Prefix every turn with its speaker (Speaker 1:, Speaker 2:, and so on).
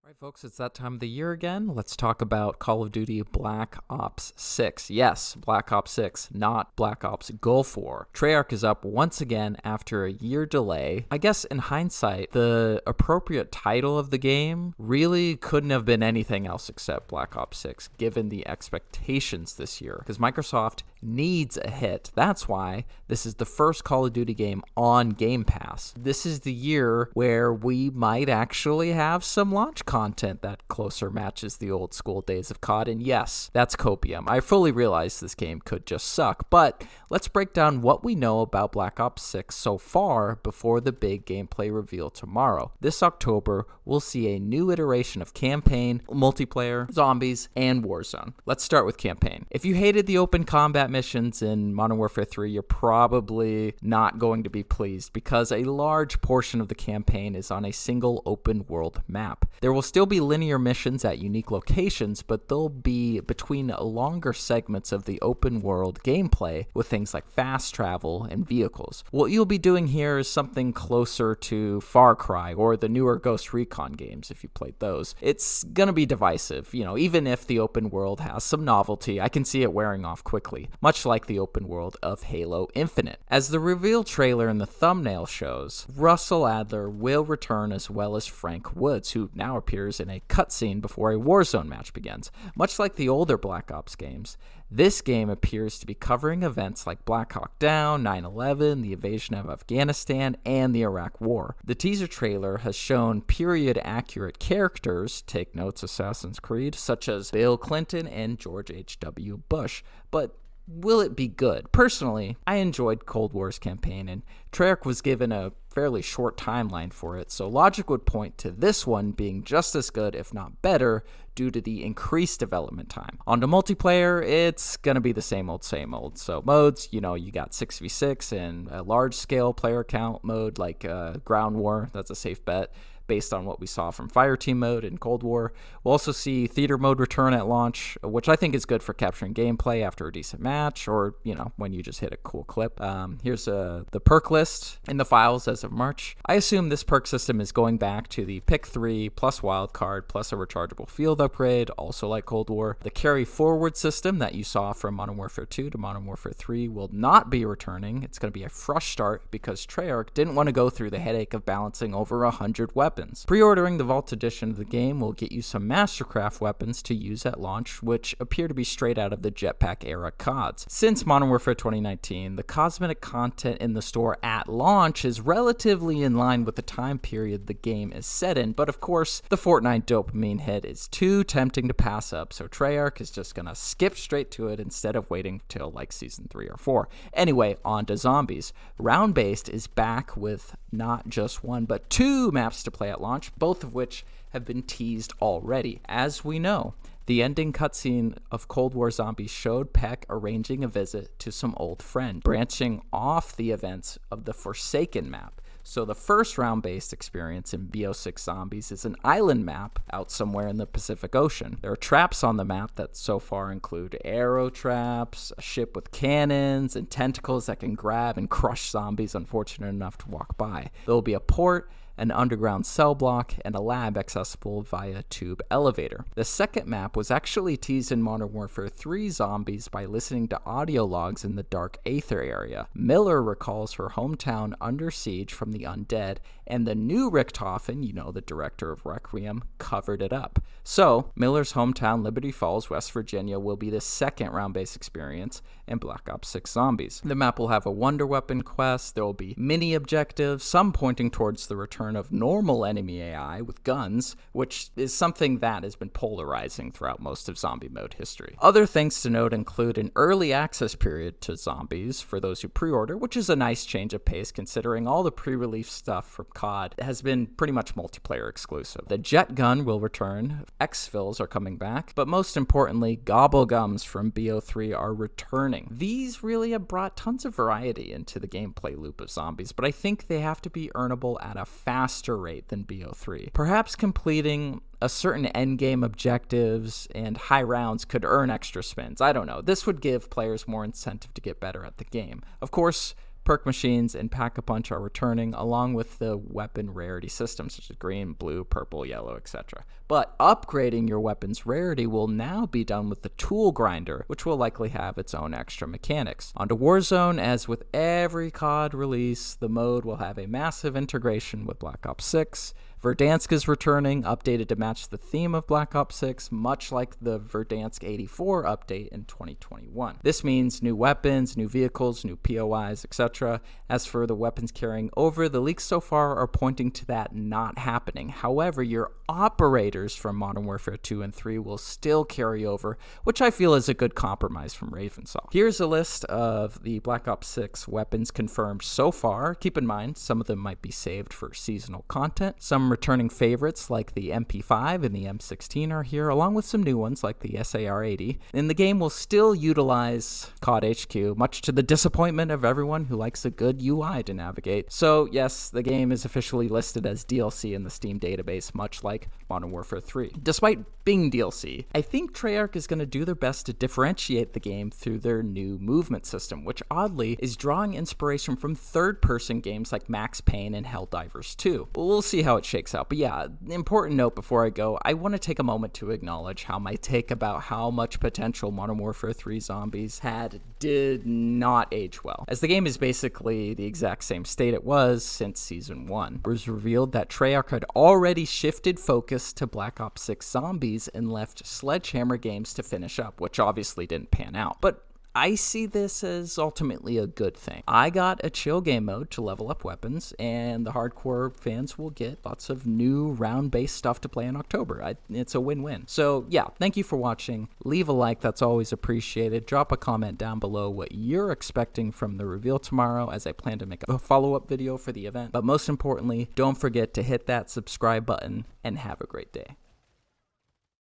Speaker 1: All right, folks, it's that time of the year again. Let's talk about Call of Duty Black Ops 6. Yes, Black Ops 6, not Black Ops Gulf War. Treyarch is up once again after a year delay. I guess in hindsight, the appropriate title of the game really couldn't have been anything else except Black Ops 6, given the expectations this year, because Microsoft needs a hit. That's why this is the first Call of Duty game on Game Pass. This is the year where we might actually have some launch content that closer matches the old school days of COD. And yes, that's copium. I fully realize this game could just suck, but let's break down what we know about Black Ops 6 so far before the big gameplay reveal tomorrow. This October, we'll see a new iteration of campaign, multiplayer, zombies, and Warzone. Let's start with campaign. If you hated the open combat missions in Modern Warfare 3, you're probably not going to be pleased because a large portion of the campaign is on a single open world map. There will still be linear missions at unique locations, but they'll be between longer segments of the open world gameplay with things like fast travel and vehicles. What you'll be doing here is something closer to Far Cry or the newer Ghost Recon games if you played those. It's gonna be divisive, even if the open world has some novelty, I can see it wearing off quickly, much like the open world of Halo Infinite. As the reveal trailer and the thumbnail shows, Russell Adler will return as well as Frank Woods, who now appears in a cutscene before a Warzone match begins. Much like the older Black Ops games, this game appears to be covering events like Black Hawk Down, 9/11, the invasion of Afghanistan, and the Iraq War. The teaser trailer has shown period-accurate characters, take notes Assassin's Creed, such as Bill Clinton and George H.W. Bush, but will it be good? Personally, I enjoyed Cold War's campaign, and Treyarch was given a fairly short timeline for it, so logic would point to this one being just as good, if not better, due to the increased development time. On to multiplayer, it's gonna be the same old, same old. So modes, you got 6v6 and a large-scale player count mode like Ground War. That's a safe bet based on what we saw from Fireteam mode in Cold War. We'll also see theater mode return at launch, which I think is good for capturing gameplay after a decent match or, when you just hit a cool clip. Here's the perk list in the files as of March. I assume this perk system is going back to the pick 3 plus wildcard plus a rechargeable field upgrade, also like Cold War. The carry forward system that you saw from Modern Warfare 2 to Modern Warfare 3 will not be returning. It's going to be a fresh start because Treyarch didn't want to go through the headache of balancing over 100 weapons. Pre-ordering the Vault Edition of the game will get you some Mastercraft weapons to use at launch, which appear to be straight out of the Jetpack era CODs. Since Modern Warfare 2019, the cosmetic content in the store at launch is relatively in line with the time period the game is set in, but of course, the Fortnite dopamine hit is too tempting to pass up, so Treyarch is just gonna skip straight to it instead of waiting till like Season 3 or 4. Anyway, on to zombies. Round-based is back with not just one, but 2 maps to play at launch, both of which have been teased already. As we know, the ending cutscene of Cold War Zombies showed Peck arranging a visit to some old friend, branching off the events of the Forsaken map. So the first round-based experience in BO6 Zombies is an island map out somewhere in the Pacific Ocean. There are traps on the map that so far include arrow traps, a ship with cannons, and tentacles that can grab and crush zombies unfortunate enough to walk by. There will be a port, an underground cell block, and a lab accessible via tube elevator. The second map was actually teased in Modern Warfare 3 Zombies by listening to audio logs in the Dark Aether area. Miller recalls her hometown under siege from the undead, and the new Richtofen, the director of Requiem, covered it up. So, Miller's hometown, Liberty Falls, West Virginia, will be the second round-based experience in Black Ops 6 Zombies. The map will have a wonder weapon quest, there will be mini objectives, some pointing towards the return of normal enemy AI with guns, which is something that has been polarizing throughout most of zombie mode history. Other things to note include an early access period to Zombies for those who pre-order, which is a nice change of pace considering all the pre-release stuff from COD has been pretty much multiplayer exclusive. The jet gun will return, exfils are coming back, but most importantly, gobblegums from BO3 are returning. These really have brought tons of variety into the gameplay loop of Zombies, but I think they have to be earnable at a faster rate than BO3. Perhaps completing a certain endgame objectives and high rounds could earn extra spins. I don't know. This would give players more incentive to get better at the game. Of course, Perk machines and Pack-a-Punch are returning, along with the weapon rarity systems such as green, blue, purple, yellow, etc. But upgrading your weapon's rarity will now be done with the Tool Grinder, which will likely have its own extra mechanics. Onto Warzone, as with every COD release, the mode will have a massive integration with Black Ops 6. Verdansk is returning, updated to match the theme of Black Ops 6, much like the Verdansk 84 update in 2021. This means new weapons, new vehicles, new POIs, etc. As for the weapons carrying over, the leaks so far are pointing to that not happening. However, your operators from Modern Warfare 2 and 3 will still carry over, which I feel is a good compromise from Ravensoft. Here's a list of the Black Ops 6 weapons confirmed so far. Keep in mind, some of them might be saved for seasonal content. Some returning favorites like the MP5 and the M16 are here, along with some new ones like the SAR-80. And the game will still utilize COD HQ, much to the disappointment of everyone who likes a good UI to navigate. So yes, the game is officially listed as DLC in the Steam database, much like Modern Warfare 3. Despite being DLC, I think Treyarch is going to do their best to differentiate the game through their new movement system, which oddly is drawing inspiration from third-person games like Max Payne and Helldivers 2. But we'll see how it shakes out. But yeah, important note before I go, I want to take a moment to acknowledge how my take about how much potential Modern Warfare 3 Zombies had did not age well, as the game is basically the exact same state it was since Season 1. It was revealed that Treyarch had already shifted focus to Black Ops 6 Zombies and left Sledgehammer Games to finish up, which obviously didn't pan out. But I see this as ultimately a good thing. I got a chill game mode to level up weapons, and the hardcore fans will get lots of new round-based stuff to play in October. It's a win-win. So yeah, thank you for watching. Leave a like, that's always appreciated. Drop a comment down below what you're expecting from the reveal tomorrow, as I plan to make a follow-up video for the event. But most importantly, don't forget to hit that subscribe button, and have a great day.